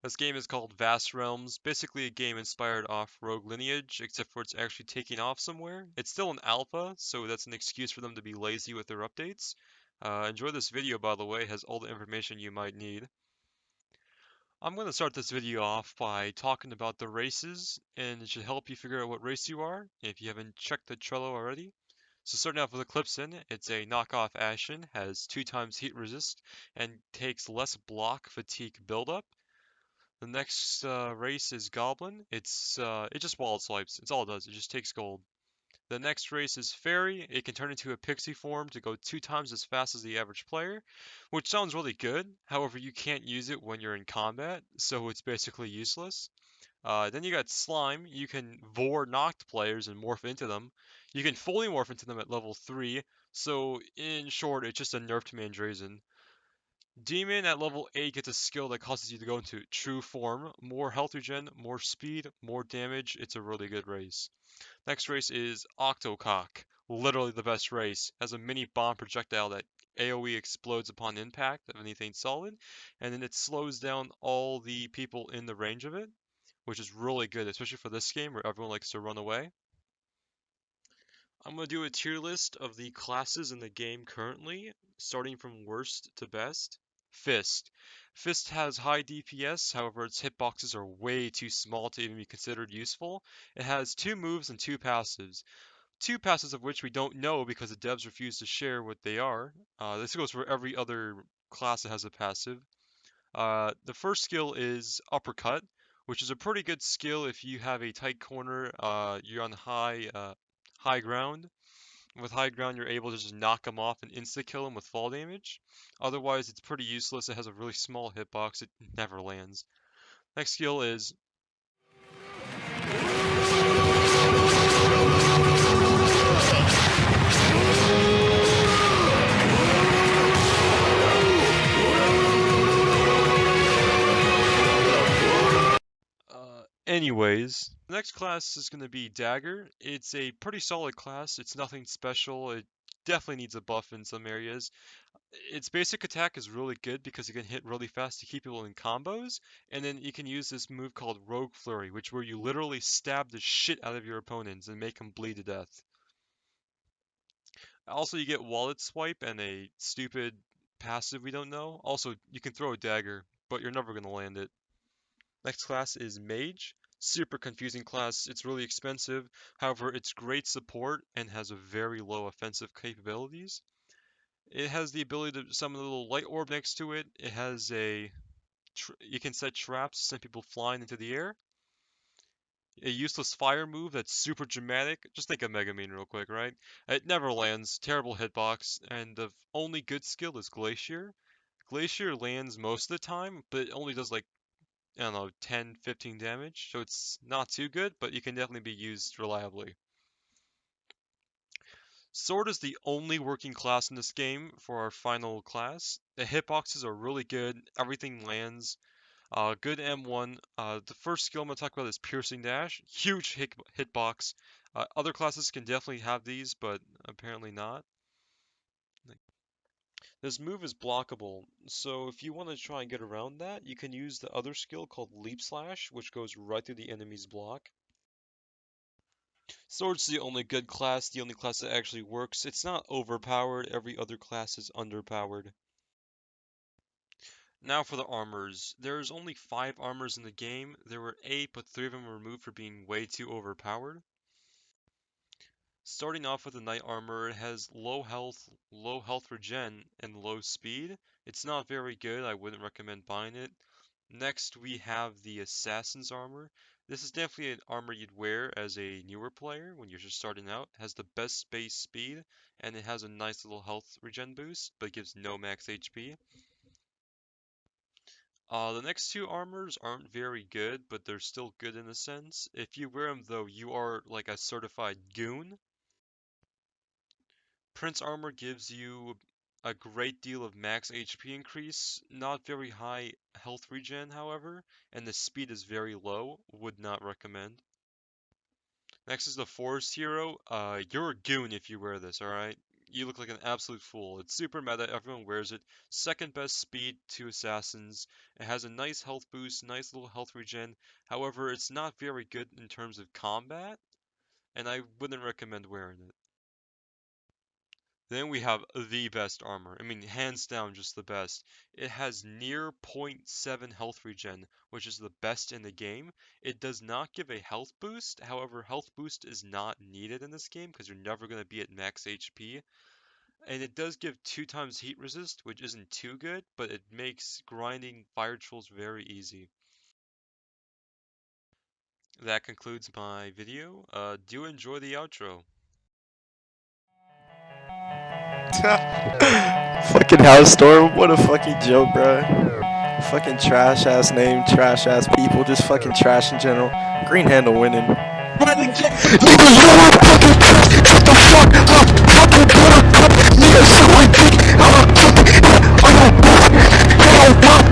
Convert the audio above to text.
This game is called Vast Realms, basically a game inspired off Rogue Lineage, except for it's actually taking off somewhere. It's still an alpha, so that's an excuse for them to be lazy with their updates. Enjoy this video, by the way, it has all the information you might need. I'm going to start this video off by talking about the races, and it should help you figure out what race you are, if you haven't checked the Trello already. So starting off with Eclipson, it's a knockoff Ashen, has 2 times heat resist, and takes less block fatigue buildup. The next race is Goblin. It just wall swipes. It's all it does. It just takes gold. The next race is Fairy. It can turn into a pixie form to go 2 times as fast as the average player, which sounds really good. However, you can't use it when you're in combat, so it's basically useless. Then you got Slime. You can Vor knocked players and morph into them. You can fully morph into them at level 3. So in short, it's just a nerfed Mandrazen. Demon at level 8 gets a skill that causes you to go into true form, more health regen, more speed, more damage. It's a really good race. Next race is Octocock, literally the best race. Has a mini bomb projectile that AoE explodes upon impact of anything solid, and then it slows down all the people in the range of it, which is really good, especially for this game where everyone likes to run away. I'm going to do a tier list of the classes in the game currently, starting from worst to best. Fist. Fist has high DPS, however its hitboxes are way too small to even be considered useful. It has 2 moves and 2 passives. 2 passives of which we don't know because the devs refuse to share what they are. This goes for every other class that has a passive. The first skill is Uppercut, which is a pretty good skill if you have a tight corner, you're on high ground. With high ground, you're able to just knock them off and insta-kill them with fall damage. Otherwise, it's pretty useless. It has a really small hitbox. It never lands. Next skill is anyways. The next class is going to be Dagger. It's a pretty solid class. It's nothing special. It definitely needs a buff in some areas. Its basic attack is really good because it can hit really fast to keep people in combos, and then you can use this move called Rogue Flurry, which where you literally stab the shit out of your opponents and make them bleed to death. Also, you get Wallet Swipe and a stupid passive we don't know. Also, you can throw a dagger, but you're never going to land it. Next class is Mage. Super confusing class. It's really expensive. However, it's great support and has a very low offensive capabilities. It has the ability to summon a little light orb next to it. It has you can set traps, send people flying into the air. A useless fire move that's super dramatic. Just think of Megumin real quick, right? It never lands, terrible hitbox, and the only good skill is Glacier. Glacier lands most of the time, but it only does like, I don't know, 10, 15 damage, so it's not too good, but it can definitely be used reliably. Sword is the only working class in this game for our final class. The hitboxes are really good, everything lands. Good M1. The first skill I'm going to talk about is Piercing Dash. Huge hitbox. Other classes can definitely have these, but apparently not. This move is blockable, so if you want to try and get around that, you can use the other skill called Leap Slash, which goes right through the enemy's block. Sword's the only good class, the only class that actually works. It's not overpowered, every other class is underpowered. Now for the armors. There's only 5 armors in the game. There were 8, but 3 of them were removed for being way too overpowered. Starting off with the Knight Armor, it has low health regen, and low speed. It's not very good, I wouldn't recommend buying it. Next we have the Assassin's Armor. This is definitely an armor you'd wear as a newer player when you're just starting out. It has the best base speed, and it has a nice little health regen boost, but gives no max HP. The next 2 armors aren't very good, but they're still good in a sense. If you wear them though, you are like a certified goon. Prince Armor gives you a great deal of max HP increase, not very high health regen, however, and the speed is very low, would not recommend. Next is the Forest Hero. You're a goon if you wear this, alright? you look like an absolute fool. It's super meta, everyone wears it. Second best speed to assassins. It has a nice health boost, nice little health regen. However, it's not very good in terms of combat, and I wouldn't recommend wearing it. Then we have the best armor. I mean, hands down, just the best. It has near 0.7 health regen, which is the best in the game. It does not give a health boost. However, health boost is not needed in this game because you're never going to be at max HP. And it does give 2 times heat resist, which isn't too good, but it makes grinding fire trolls very easy. That concludes my video. Do enjoy the outro. Fucking House Storm, what a fucking joke, bro. Fucking trash ass name, trash ass people, just fucking trash in general. Green Handle winning. Niggas, you are fucking trash. Shut the fuck up. Fucking put up. Niggas, so I think I'm a fucking. I don't want.